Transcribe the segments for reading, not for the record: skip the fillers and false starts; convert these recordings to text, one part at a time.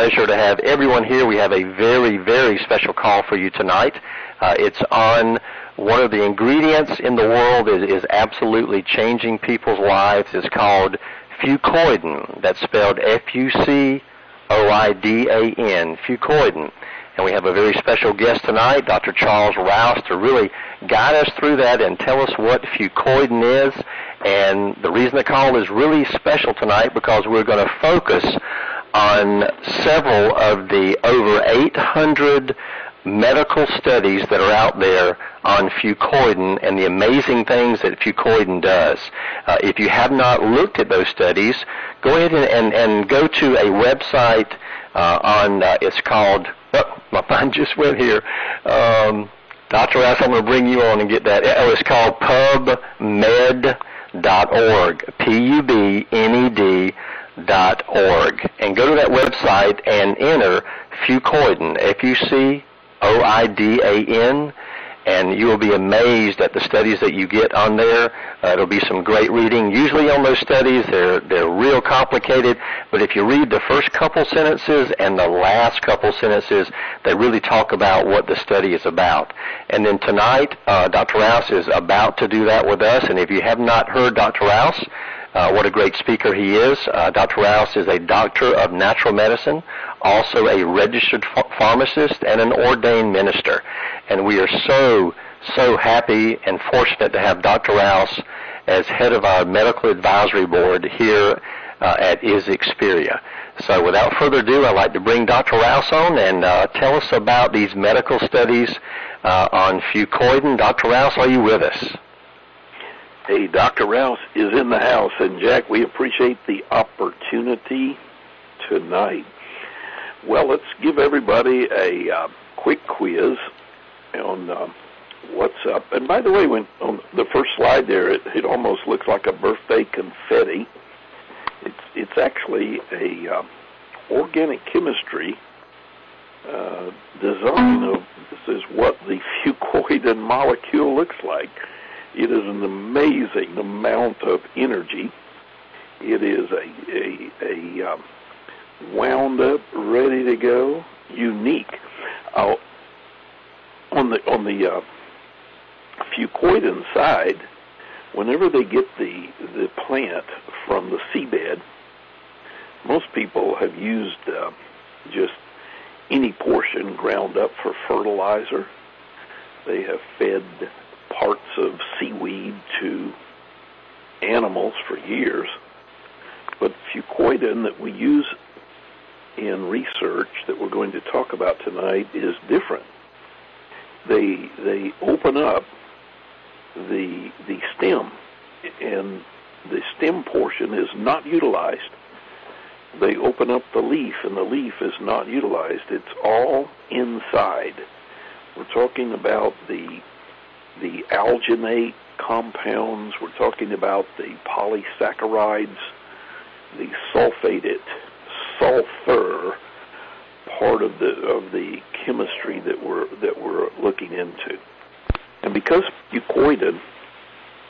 pleasure to have everyone here. We have a very, very special call for you tonight. It's on one of the ingredients in the world is absolutely changing people's lives. It's called Fucoidan. That's spelled Fucoidan, Fucoidan. And we have a very special guest tonight, Dr. Charles Rouse, to really guide us through that and tell us what Fucoidan is. And the reason the call is really special tonight because we're going to focus on several of the over 800 medical studies that are out there on Fucoidan and the amazing things that Fucoidan does. If you have not looked at those studies, go ahead and go to a website it's called, my mind just went here. Dr. Rouse, I'm going to bring you on and get that. It's called pubmed.org, pubmed.org. And go to that website and enter Fucoidan, Fucoidan, and you will be amazed at the studies that you get on there. It'll be some great reading. Usually on those studies, they're real complicated, but if you read the first couple sentences and the last couple sentences, they really talk about what the study is about. And then tonight, Dr. Rouse is about to do that with us, and if you have not heard Dr. Rouse, what a great speaker he is. Dr. Rouse is a doctor of natural medicine, also a registered pharmacist, and an ordained minister. And we are so happy and fortunate to have Dr. Rouse as head of our medical advisory board here at Xperia. So without further ado, I'd like to bring Dr. Rouse on and tell us about these medical studies on Fucoidan. Dr. Rouse, are you with us? Hey, Dr. Rouse is in the house, and Jack, we appreciate the opportunity tonight. Well, let's give everybody a quick quiz on what's up. And by the way, when on the first slide there, it almost looks like a birthday confetti. It's actually a organic chemistry design of this is what the Fucoidan molecule looks like. It is an amazing amount of energy. It is a wound up, ready to go, unique. On the Fucoidan side, whenever they get the plant from the seabed, most people have used just any portion ground up for fertilizer. They have fed parts of seaweed to animals for years, but Fucoidan that we use in research that we're going to talk about tonight is different. They open up the stem, and the stem portion is not utilized. They open up the leaf, and the leaf is not utilized. It's all inside. We're talking about the alginate compounds, we're talking about the polysaccharides, the sulfated sulfur part of the chemistry that we're looking into. And because Fucoidan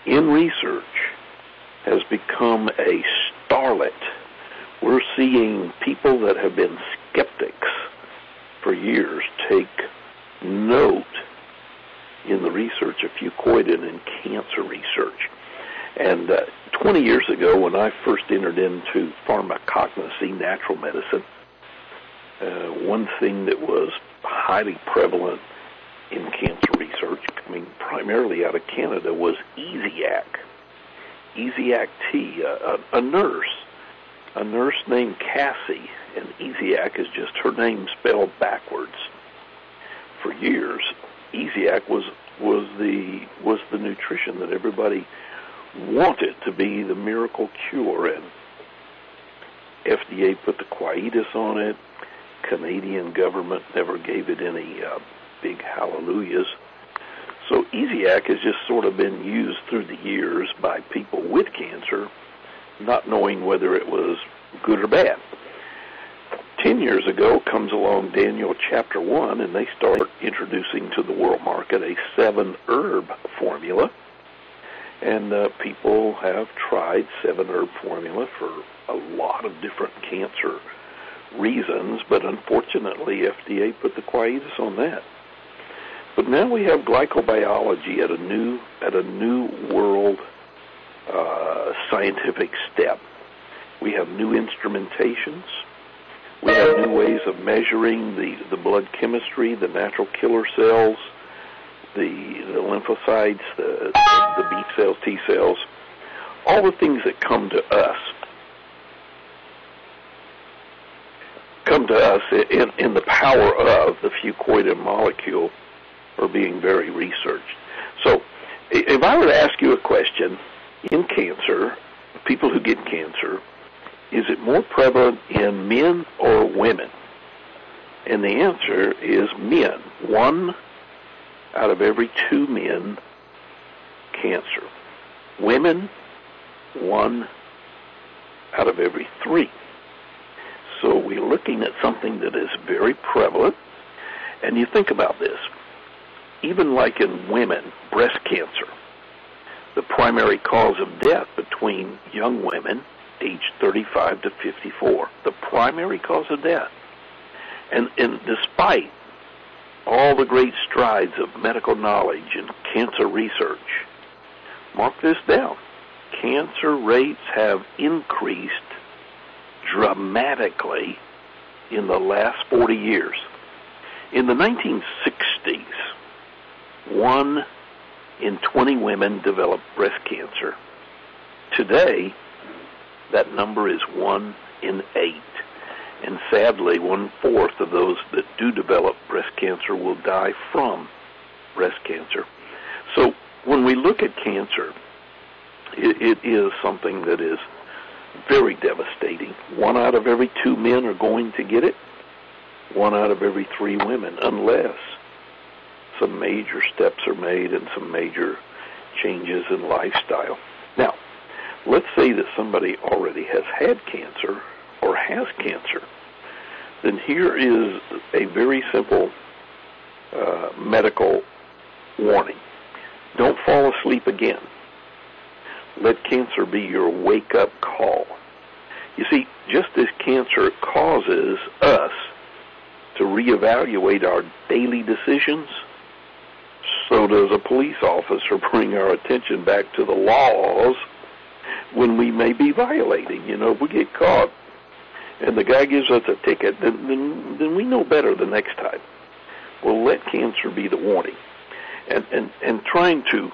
in research has become a starlet, we're seeing people that have been skeptics for years take note in the research of Fucoidan in cancer research. And 20 years ago, when I first entered into pharmacognosy, natural medicine, one thing that was highly prevalent in cancer research, coming primarily out of Canada, was Easiac. Easiac tea, a nurse named Cassie, and Easiac is just her name spelled backwards. For years, Easiac was the nutrition that everybody wanted to be the miracle cure, and FDA put the quietus on it. Canadian government never gave it any big hallelujahs. So Easiac has just sort of been used through the years by people with cancer, not knowing whether it was good or bad. 10 years ago comes along Daniel chapter 1, and they start introducing to the world market a 7-herb formula. And people have tried 7-herb formula for a lot of different cancer reasons, but unfortunately FDA put the quietus on that. But now we have glycobiology at a new world scientific step. We have new instrumentations. We have new ways of measuring the blood chemistry, the natural killer cells, the lymphocytes, the B cells, T cells, all the things that come to us in the power of the fucoidan molecule are being very researched. So if I were to ask you a question, in cancer, people who get cancer, is it more prevalent in men or women? And the answer is men. 1 out of every 2 men, cancer. Women, 1 out of every 3. So we're looking at something that is very prevalent. And you think about this. Even like in women, breast cancer, the primary cause of death between young women aged 35 to 54, the primary cause of death. And despite all the great strides of medical knowledge and cancer research, mark this down, cancer rates have increased dramatically in the last 40 years. In the 1960s, 1 in 20 women developed breast cancer. Today, that number is 1 in 8. And sadly, 1/4 of those that do develop breast cancer will die from breast cancer. So when we look at cancer, it is something that is very devastating. 1 out of every 2 men are going to get it. 1 out of every 3 women, unless some major steps are made and some major changes in lifestyle. Now, let's say that somebody already has had cancer or has cancer. Then here is a very simple medical warning. Don't fall asleep again. Let cancer be your wake-up call. You see, just as cancer causes us to reevaluate our daily decisions, so does a police officer bring our attention back to the laws when we may be violating. You know, if we get caught and the guy gives us a ticket, then we know better the next time. Well, let cancer be the warning. And trying to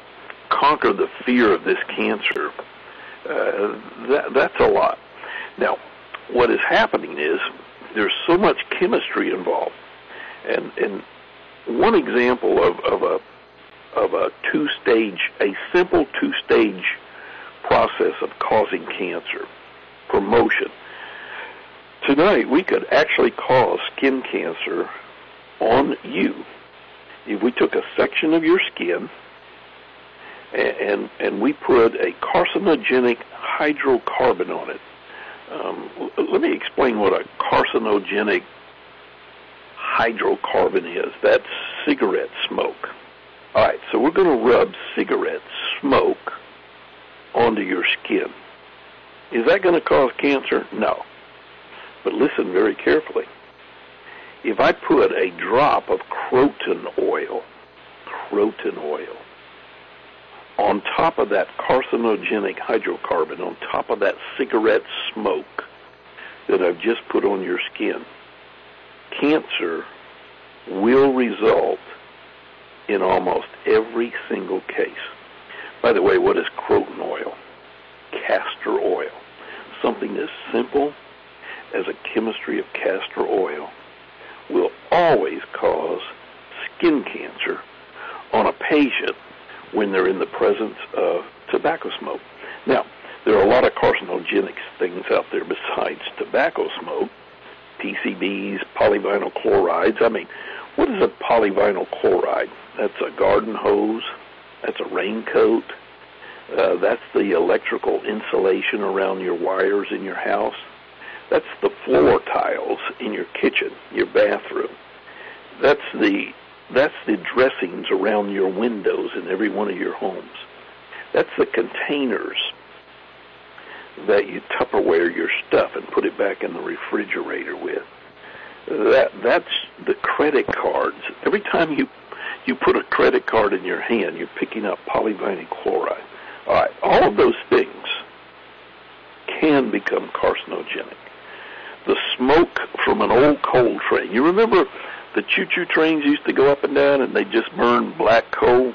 conquer the fear of this cancer, that's a lot. Now, what is happening is there's so much chemistry involved. And one example of a simple two-stage process of causing cancer, promotion. Tonight, we could actually cause skin cancer on you if we took a section of your skin and we put a carcinogenic hydrocarbon on it. Let me explain what a carcinogenic hydrocarbon is. That's cigarette smoke. All right, so we're going to rub cigarette smoke onto your skin. Is that going to cause cancer? No. But listen very carefully. If I put a drop of croton oil on top of that carcinogenic hydrocarbon, on top of that cigarette smoke that I've just put on your skin, cancer will result in almost every single case. By the way, what is croton oil? Castor oil. Something as simple as a chemistry of castor oil will always cause skin cancer on a patient when they're in the presence of tobacco smoke. Now, there are a lot of carcinogenic things out there besides tobacco smoke. PCBs, polyvinyl chlorides. I mean, what is a polyvinyl chloride? That's a garden hose. That's a raincoat. That's the electrical insulation around your wires in your house. That's the floor tiles in your kitchen, your bathroom. That's the dressings around your windows in every one of your homes. That's the containers that you Tupperware your stuff and put it back in the refrigerator with. That's the credit cards. Every time you put a credit card in your hand, you're picking up polyvinyl chloride. All right, all of those things can become carcinogenic. The smoke from an old coal train. You remember the choo-choo trains used to go up and down and they just burn black coal?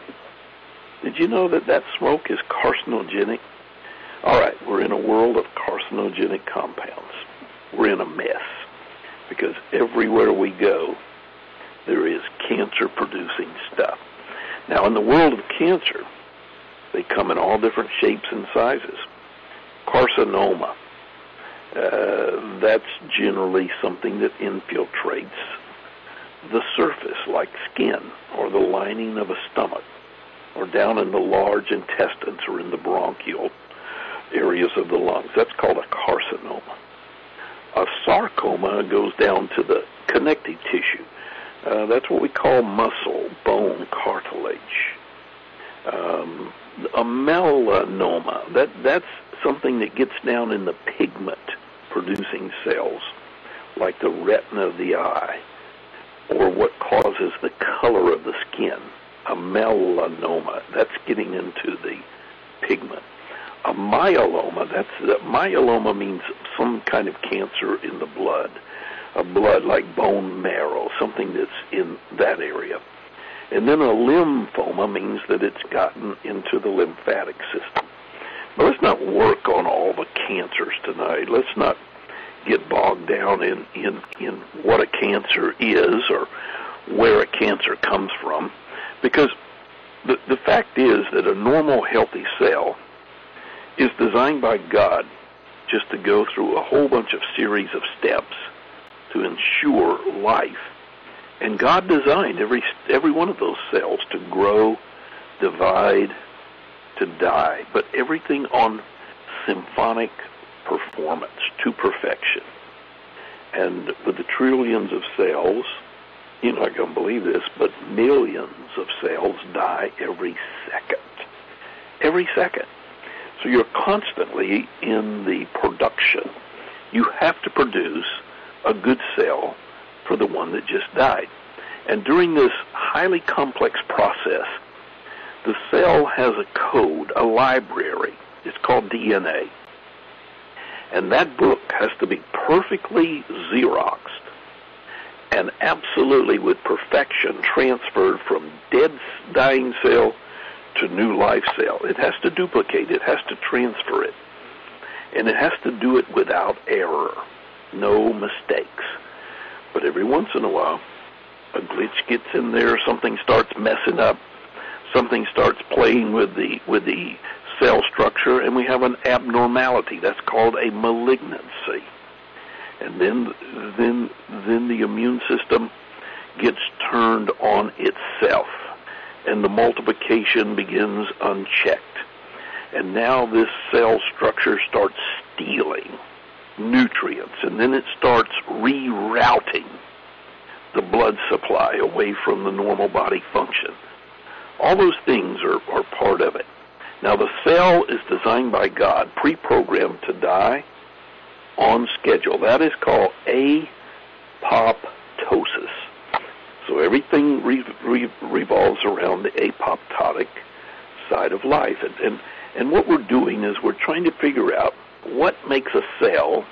Did you know that smoke is carcinogenic? All right, we're in a world of carcinogenic compounds. We're in a mess because everywhere we go, there is cancer-producing stuff. Now, in the world of cancer, they come in all different shapes and sizes. Carcinoma, that's generally something that infiltrates the surface, like skin or the lining of a stomach, or down in the large intestines or in the bronchial areas of the lungs. That's called a carcinoma. A sarcoma goes down to the connective tissue. That's what we call muscle, bone, cartilage. A melanoma, that's something that gets down in the pigment-producing cells, like the retina of the eye, or what causes the color of the skin. A melanoma, that's getting into the pigment. A myeloma, myeloma means some kind of cancer in the blood, a blood like bone marrow, something that's in that area. And then a lymphoma means that it's gotten into the lymphatic system. But let's not work on all the cancers tonight. Let's not get bogged down in what a cancer is or where a cancer comes from, because the fact is that a normal healthy cell is designed by God just to go through a whole bunch of series of steps to ensure life. And God designed every one of those cells to grow, divide, to die, but everything on symphonic performance to perfection. And with the trillions of cells, you're not going to believe this, but millions of cells die every second. Every second. So you're constantly in the production. You have to produce a good cell for the one that just died. And during this highly complex process, the cell has a code, a library. It's called DNA. And that book has to be perfectly Xeroxed and absolutely with perfection transferred from dead dying cell to new life cell. It has to duplicate. It has to transfer it. And it has to do it without error. No mistakes. But every once in a while, a glitch gets in there, something starts messing up, something starts playing with the cell structure, and we have an abnormality. That's called a malignancy. And then the immune system gets turned on itself, and the multiplication begins unchecked. And now this cell structure starts stealing nutrients, and then it starts rerouting the blood supply away from the normal body function. All those things are part of it. Now, the cell is designed by God, pre-programmed to die on schedule. That is called apoptosis. So everything revolves around the apoptotic side of life. And what we're doing is we're trying to figure out what makes a cell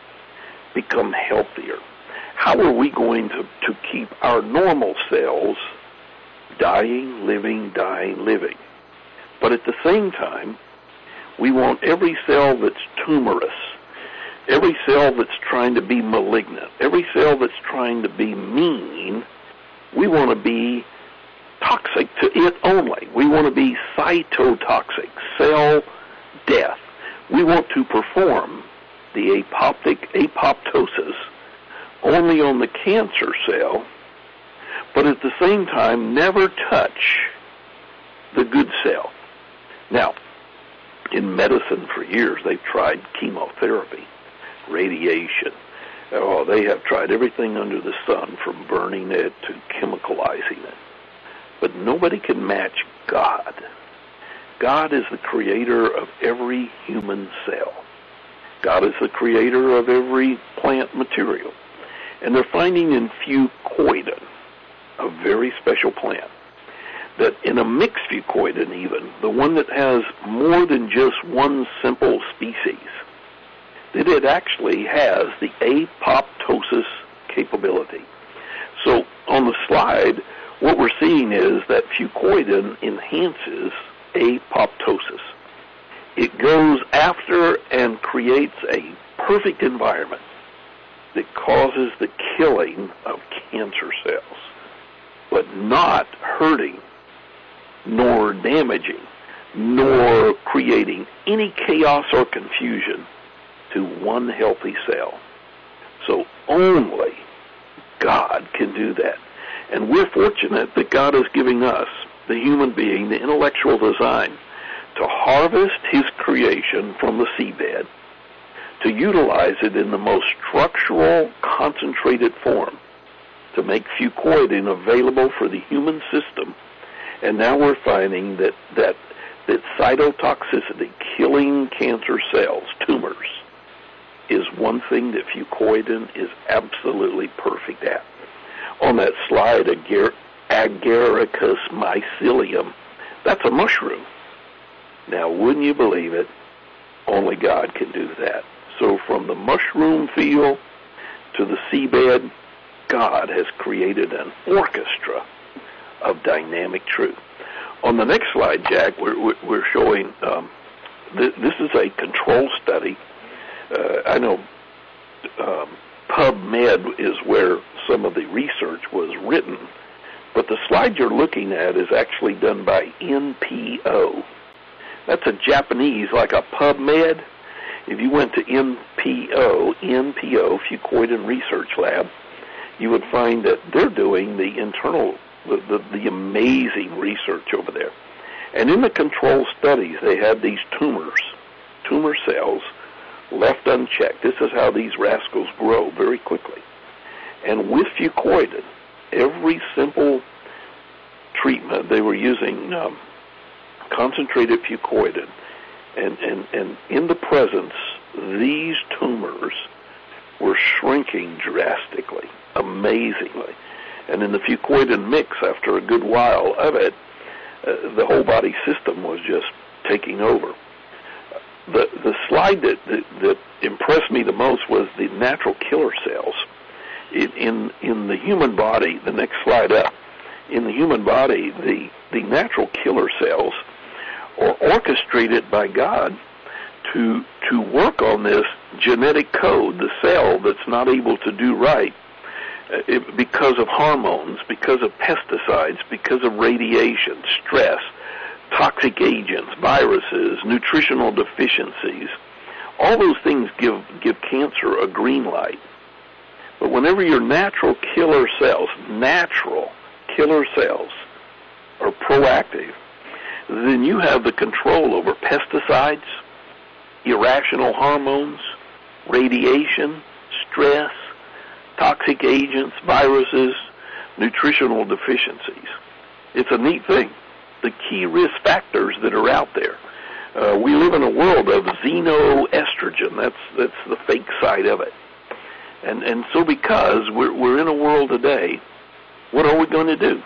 become healthier. How are we going to keep our normal cells dying, living, dying, living? But at the same time, we want every cell that's tumorous, every cell that's trying to be malignant, every cell that's trying to be mean, we want to be toxic to it only. We want to be cytotoxic, cell death. We want to perform the apoptosis only on the cancer cell, but at the same time never touch the good cell. Now, in medicine for years, they've tried chemotherapy, radiation. Oh, they have tried everything under the sun, from burning it to chemicalizing it. But nobody can match God. God is the creator of every human cell. God is the creator of every plant material. And they're finding in Fucoidan, a very special plant, that in a mixed Fucoidan even, the one that has more than just one simple species, that it actually has the apoptosis capability. So on the slide, what we're seeing is that Fucoidan enhances apoptosis. It goes after and creates a perfect environment that causes the killing of cancer cells, but not hurting, nor damaging, nor creating any chaos or confusion to one healthy cell. So only God can do that. And we're fortunate that God is giving us, the human being, the intellectual design, to harvest his creation from the seabed, to utilize it in the most structural, concentrated form, to make Fucoidan available for the human system. And now we're finding that cytotoxicity, killing cancer cells, tumors, is one thing that Fucoidan is absolutely perfect at. On that slide, Agaricus mycelium, that's a mushroom. Now, wouldn't you believe it? Only God can do that. So from the mushroom field to the seabed, God has created an orchestra of dynamic truth. On the next slide, Jack, we're showing, this is a control study. I know PubMed is where some of the research was written, but the slide you're looking at is actually done by NPO. That's a Japanese, like a PubMed. If you went to NPO, Fucoidan Research Lab, you would find that they're doing the internal, the amazing research over there. And in the control studies, they had these tumor cells left unchecked. This is how these rascals grow very quickly. And with Fucoidan, every simple treatment, they were using concentrated Fucoidan, and in the presence, these tumors were shrinking drastically, amazingly. And in the Fucoidan mix, after a good while of it, the whole body system was just taking over. The slide that impressed me the most was the natural killer cells. In the human body, the next slide up, in the human body, the natural killer cells are orchestrated by God to work on this genetic code, the cell that's not able to do right because of hormones, because of pesticides, because of radiation, stress, toxic agents, viruses, nutritional deficiencies. All those things give cancer a green light. But whenever your natural killer cells are proactive, then you have the control over pesticides, irrational hormones, radiation, stress, toxic agents, viruses, nutritional deficiencies. It's a neat thing. The key risk factors that are out there. We live in a world of xenoestrogen. That's the fake side of it. And so because we're in a world today, what are we going to do?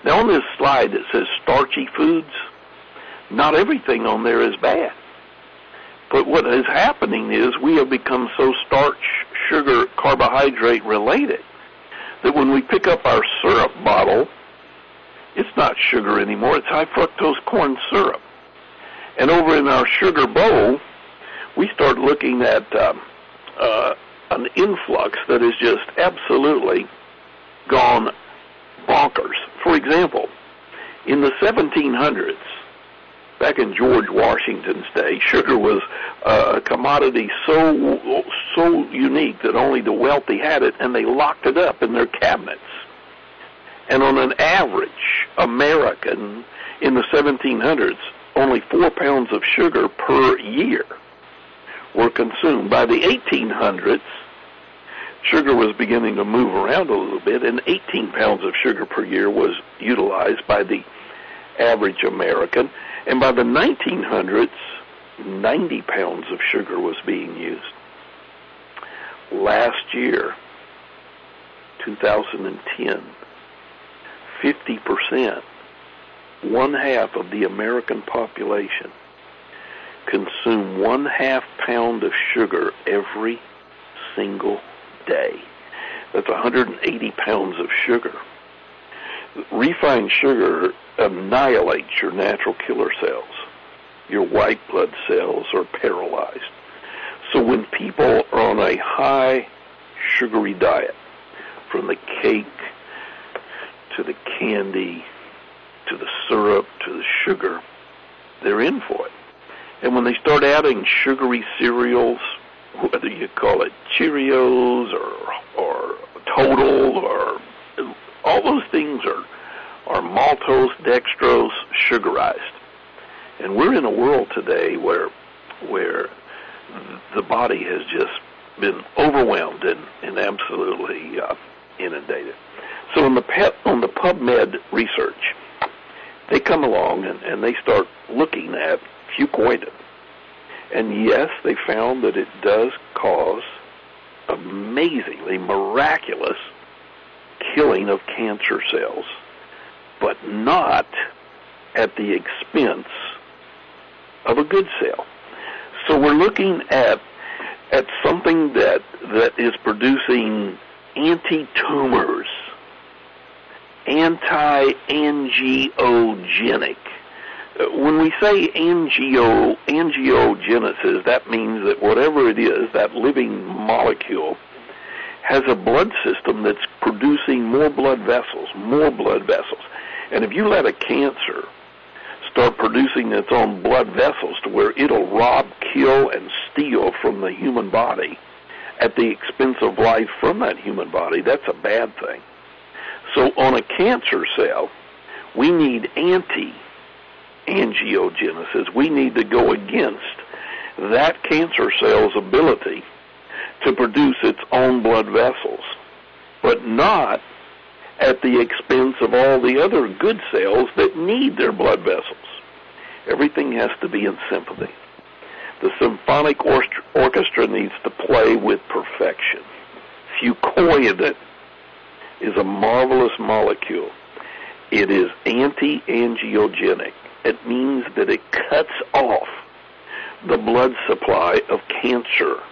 Now on this slide it says starchy foods. Not everything on there is bad. But what is happening is we have become so starch, sugar, carbohydrate related that when we pick up our syrup bottle, it's not sugar anymore, it's high fructose corn syrup. And over in our sugar bowl, we start looking at an influx that is just absolutely gone bonkers. For example, in the 1700s, back in George Washington's day, sugar was a commodity so unique that only the wealthy had it, and they locked it up in their cabinets. And on an average American in the 1700s, only 4 pounds of sugar per year were consumed. By the 1800s, sugar was beginning to move around a little bit, and 18 pounds of sugar per year was utilized by the average American. And by the 1900s, 90 pounds of sugar was being used. Last year, 2010, 50%, one half of the American population consume 1/2 pound of sugar every single day. That's 180 pounds of sugar. Refined sugar annihilates your natural killer cells. Your white blood cells are paralyzed. So when people are on a high sugary diet, from the cake to the candy to the syrup to the sugar, they're in for it. And when they start adding sugary cereals, whether you call it Cheerios or Total or all those things are maltose, dextrose, sugarized. And we're in a world today where the body has just been overwhelmed and absolutely inundated. So on the PubMed research, they come along and they start looking at fucoidan. And yes, they found that it does cause amazingly miraculous killing of cancer cells, but not at the expense of a good cell. So we're looking at something that is producing anti-tumors, anti-angiogenic. When we say angiogenesis, that means that whatever it is, that living molecule has a blood system that's producing more blood vessels. And if you let a cancer start producing its own blood vessels to where it'll rob, kill, and steal from the human body at the expense of life from that human body, that's a bad thing. So on a cancer cell, we need anti-angiogenesis. We need to go against that cancer cell's ability to produce its own blood vessels, but not at the expense of all the other good cells that need their blood vessels. Everything has to be in sympathy. The symphonic orchestra needs to play with perfection. Fucoidan is a marvelous molecule. It is anti-angiogenic. It means that it cuts off the blood supply of cancer.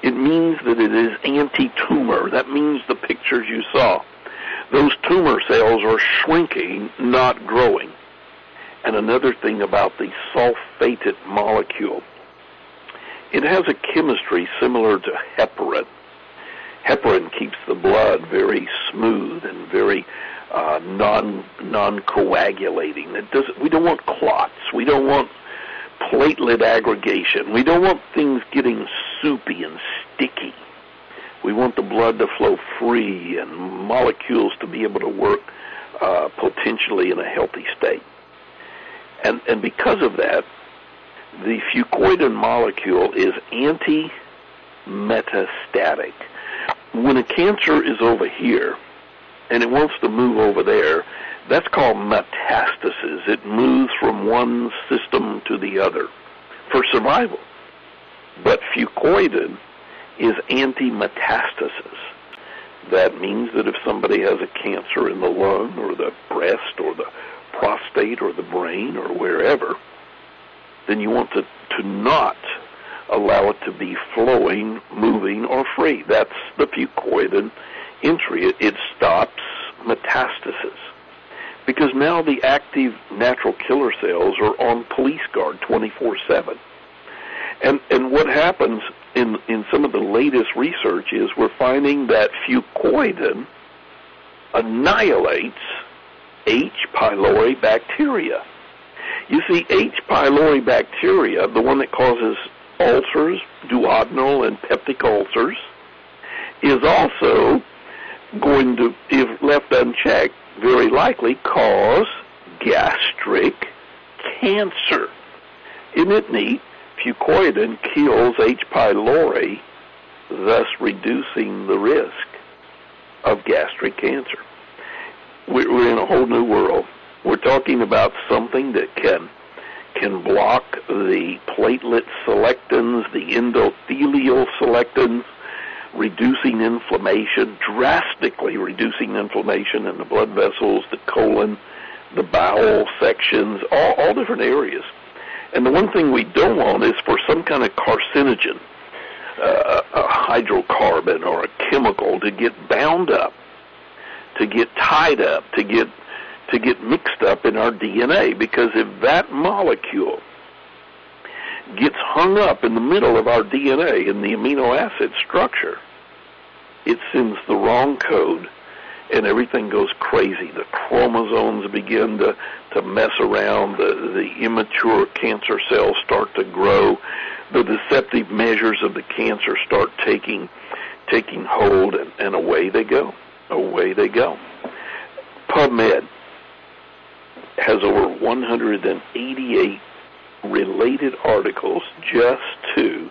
It means that it is anti-tumor. That means the pictures you saw, those tumor cells are shrinking, not growing. And another thing about the sulfated molecule, it has a chemistry similar to heparin. Heparin keeps the blood very smooth and very non-coagulating. We don't want clots. We don't want platelet aggregation. We don't want things getting soupy and sticky. We want the blood to flow free and molecules to be able to work potentially in a healthy state. And because of that, the fucoidan molecule is anti-metastatic. When a cancer is over here and it wants to move over there, that's called metastasis. It moves from one system to the other for survival. But fucoidan is anti-metastasis. That means that if somebody has a cancer in the lung or the breast or the prostate or the brain or wherever, then you want to not allow it to be flowing, moving, or free. That's the fucoidan entry. It stops metastasis. Because now the active natural killer cells are on police guard 24/7. And what happens in some of the latest research is we're finding that fucoidan annihilates H. pylori bacteria. You see, H. pylori bacteria, the one that causes ulcers, duodenal and peptic ulcers, is also going to, if left unchecked, very likely cause gastric cancer. Isn't it neat? Fucoidan kills H. pylori, thus reducing the risk of gastric cancer. We're in a whole new world. We're talking about something that can can block the platelet selectins, the endothelial selectins, reducing inflammation, drastically reducing inflammation in the blood vessels, the colon, the bowel sections, all different areas. And the one thing we don't want is for some kind of carcinogen, a hydrocarbon or a chemical to get bound up, to get tied up, to get mixed up in our DNA, because if that molecule gets hung up in the middle of our DNA in the amino acid structure, it sends the wrong code and everything goes crazy. The chromosomes begin to mess around, the immature cancer cells start to grow, the deceptive measures of the cancer start taking hold, and away they go. Away they go. PubMed has over 188 related articles just to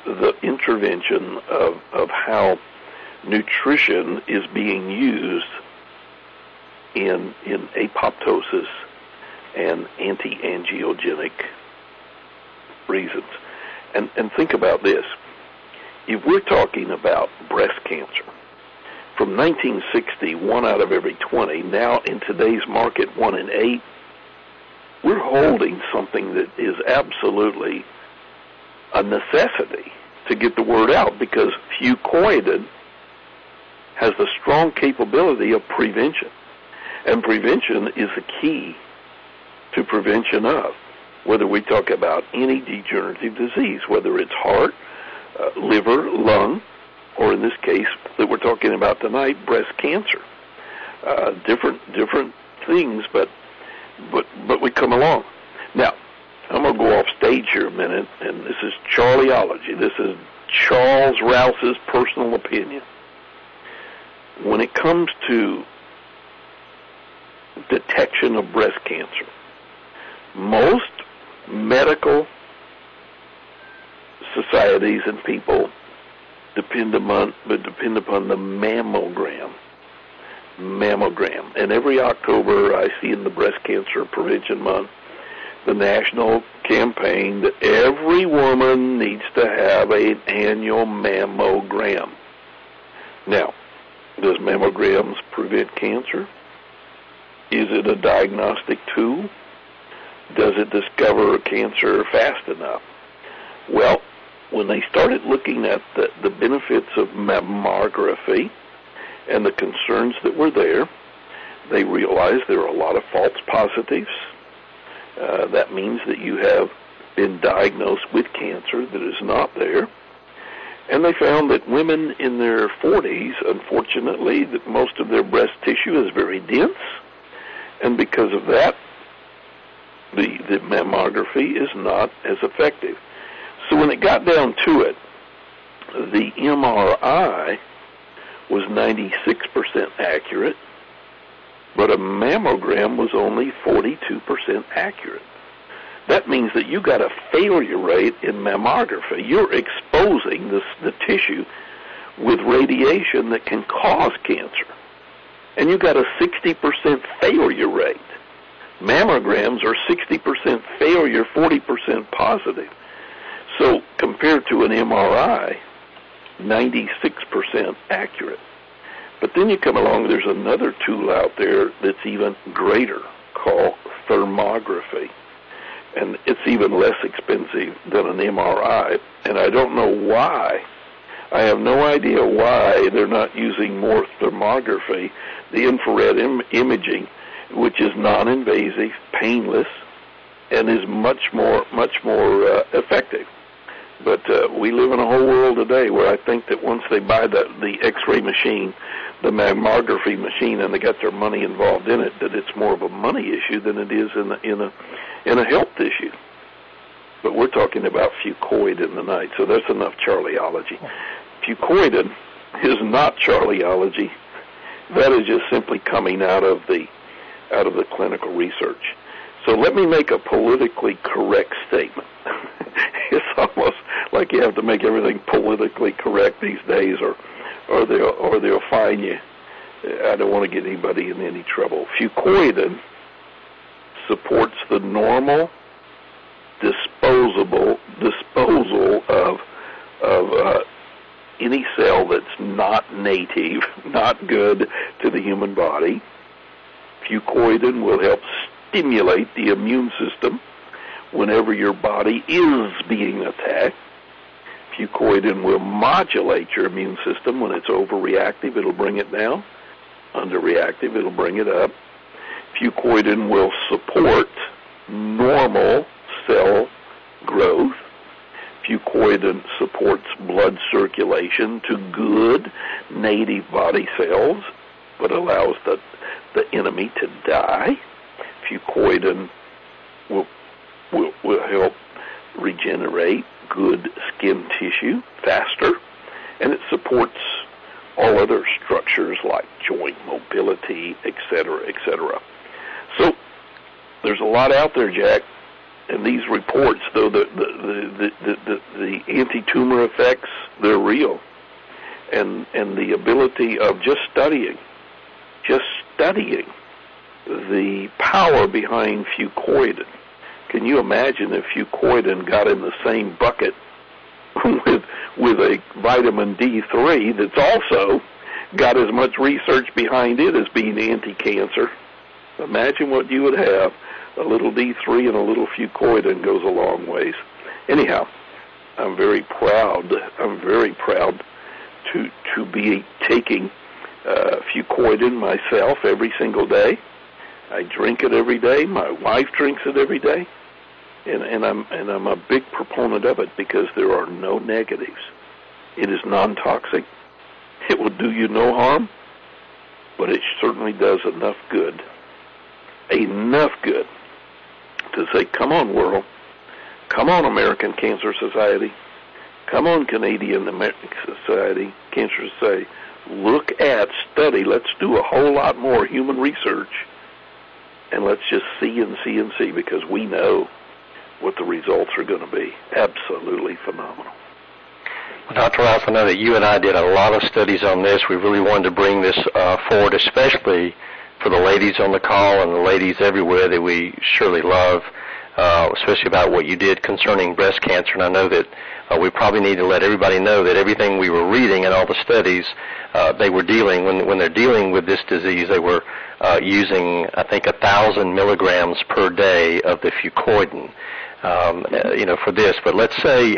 the intervention of how nutrition is being used in apoptosis and anti-angiogenic reasons. And think about this. If we're talking about breast cancer, from 1960, 1 out of every 20, now in today's market, 1 in 8, we're holding something that is absolutely a necessity to get the word out, because Fucoidan has the strong capability of prevention. And prevention is the key to prevention of, whether we talk about any degenerative disease, whether it's heart, liver, lung, or in this case that we're talking about tonight, breast cancer. Different things, but we come along. Now, I'm going to go off stage here a minute, and this is Charlieology. This is Charles Rouse's personal opinion. When it comes to detection of breast cancer, most medical societies and people depend upon the mammogram. And every October I see in the Breast Cancer Prevention Month the national campaign that every woman needs to have an annual mammogram. Now, does mammograms prevent cancer? Is it a diagnostic tool? Does it discover cancer fast enough? Well, when they started looking at the benefits of mammography and the concerns that were there, they realized there are a lot of false positives. That means that you have been diagnosed with cancer that is not there. And they found that women in their 40s, unfortunately, that most of their breast tissue is very dense. And because of that, the mammography is not as effective. So when it got down to it, the MRI was 96% accurate, but a mammogram was only 42% accurate. That means that you got a failure rate in mammography. You're exposing the tissue with radiation that can cause cancer. And you got a 60% failure rate. Mammograms are 60% failure, 40% positive. So compared to an MRI, 96% accurate. But then you come along, there's another tool out there that's even greater called thermography. And it's even less expensive than an MRI. And I don't know why. I have no idea why they're not using more thermography, the infrared imaging, which is non-invasive, painless, and is much more effective. But we live in a whole world today where I think that once they buy the X-ray machine, the mammography machine, and they got their money involved in it, that it's more of a money issue than it is in a health issue. But we're talking about Fucoidan tonight, so that's enough Charlieology. Fucoidan is not Charlieology. That is just simply coming out of the clinical research. So let me make a politically correct statement. It's almost like you have to make everything politically correct these days, or they'll fine you. I don't want to get anybody in any trouble. Fucoidan supports the normal disposal of any cell that's not native, not good to the human body. Fucoidan will help stimulate the immune system whenever your body is being attacked. Fucoidan will modulate your immune system. When it's overreactive, it'll bring it down. Underreactive, it'll bring it up. Fucoidan will support normal cell growth. Fucoidan supports blood circulation to good native body cells, but allows the enemy to die. Fucoidan will help regenerate good skin tissue faster, and it supports all other structures like joint mobility, etc., etc. So there's a lot out there, Jack, and these reports, though the anti-tumor effects, they're real, and the ability of just studying the power behind Fucoidan. Can you imagine if Fucoidan got in the same bucket with a vitamin D3 that's also got as much research behind it as being anti-cancer? Imagine what you would have. A little D3 and a little Fucoidan goes a long ways. Anyhow, I'm very proud. I'm very proud to be taking Fucoidan myself every single day. I drink it every day. My wife drinks it every day, and I'm a big proponent of it because there are no negatives. It is non-toxic. It will do you no harm, but it certainly does enough good to say, come on, world, come on, American Cancer Society, come on, Canadian American Society, Cancer Society, look at, study, let's do a whole lot more human research, and let's just see and see and see, because we know what the results are going to be. Absolutely phenomenal. Well, Dr. Ralph, I know that you and I did a lot of studies on this. We really wanted to bring this forward, especially for the ladies on the call and the ladies everywhere that we surely love, especially about what you did concerning breast cancer. And I know that we probably need to let everybody know that everything we were reading and all the studies they were dealing, when they're dealing with this disease, they were using, I think, 1,000 milligrams per day of the Fucoidan. For this. But let's say,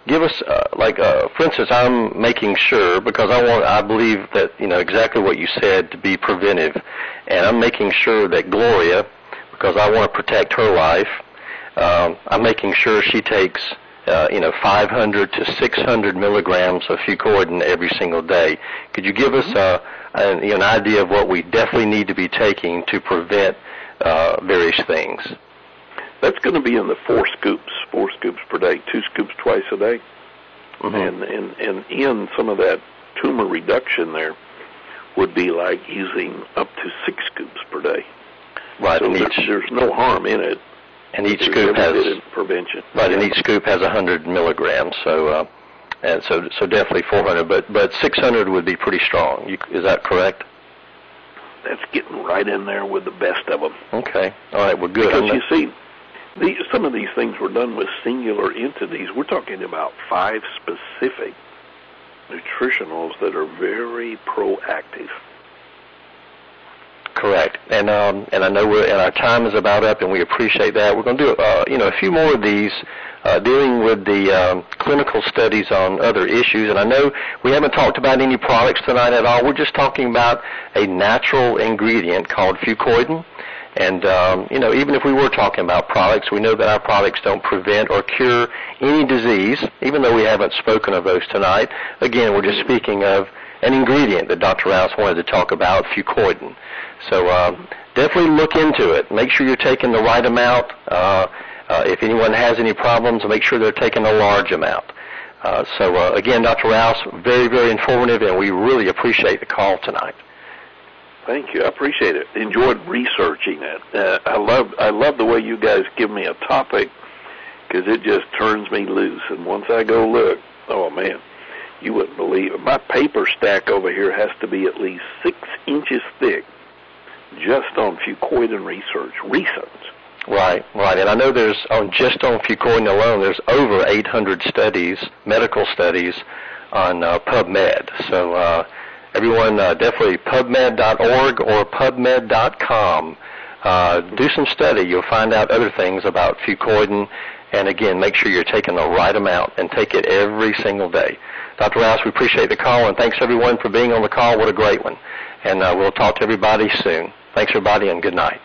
give us, for instance, I'm making sure, because I believe that, exactly what you said, to be preventive, and I'm making sure that Gloria, because I want to protect her life, I'm making sure she takes, 500 to 600 milligrams of Fucoidan every single day. Could you give us an idea of what we definitely need to be taking to prevent various things? That's going to be in the 4 scoops per day, 2 scoops twice a day. Mm-hmm. And in some of that tumor reduction there would be like using up to 6 scoops per day. Right. So there's no harm in it. And each scoop has prevention. Right, yeah. And each scoop has 100 milligrams. So so definitely 400, but 600 would be pretty strong. Is that correct? That's getting right in there with the best of them. Okay. All right. Well, good. Because you see, some of these things were done with singular entities. We're talking about 5 specific nutritionals that are very proactive. Correct. And I know our time is about up, and we appreciate that. We're going to do a few more of these dealing with the clinical studies on other issues. And I know we haven't talked about any products tonight at all. We're just talking about a natural ingredient called Fucoidan. And, even if we were talking about products, we know that our products don't prevent or cure any disease, even though we haven't spoken of those tonight. Again, we're just speaking of an ingredient that Dr. Rouse wanted to talk about, Fucoidan. So definitely look into it. Make sure you're taking the right amount. If anyone has any problems, make sure they're taking a large amount. Again, Dr. Rouse, very, very informative, and we really appreciate the call tonight. Thank you. I appreciate it. Enjoyed researching it. I love the way you guys give me a topic, because it just turns me loose. And once I go look, oh, man, you wouldn't believe it. My paper stack over here has to be at least 6 inches thick just on Fucoidan research. Recent. Right. And I know there's, just on Fucoidan alone, there's over 800 studies, medical studies, on PubMed. So everyone, definitely PubMed.org or PubMed.com. Do some study. You'll find out other things about Fucoidan. And again, make sure you're taking the right amount and take it every single day. Dr. Rouse, we appreciate the call, and thanks everyone for being on the call. What a great one. And we'll talk to everybody soon. Thanks everybody, and good night.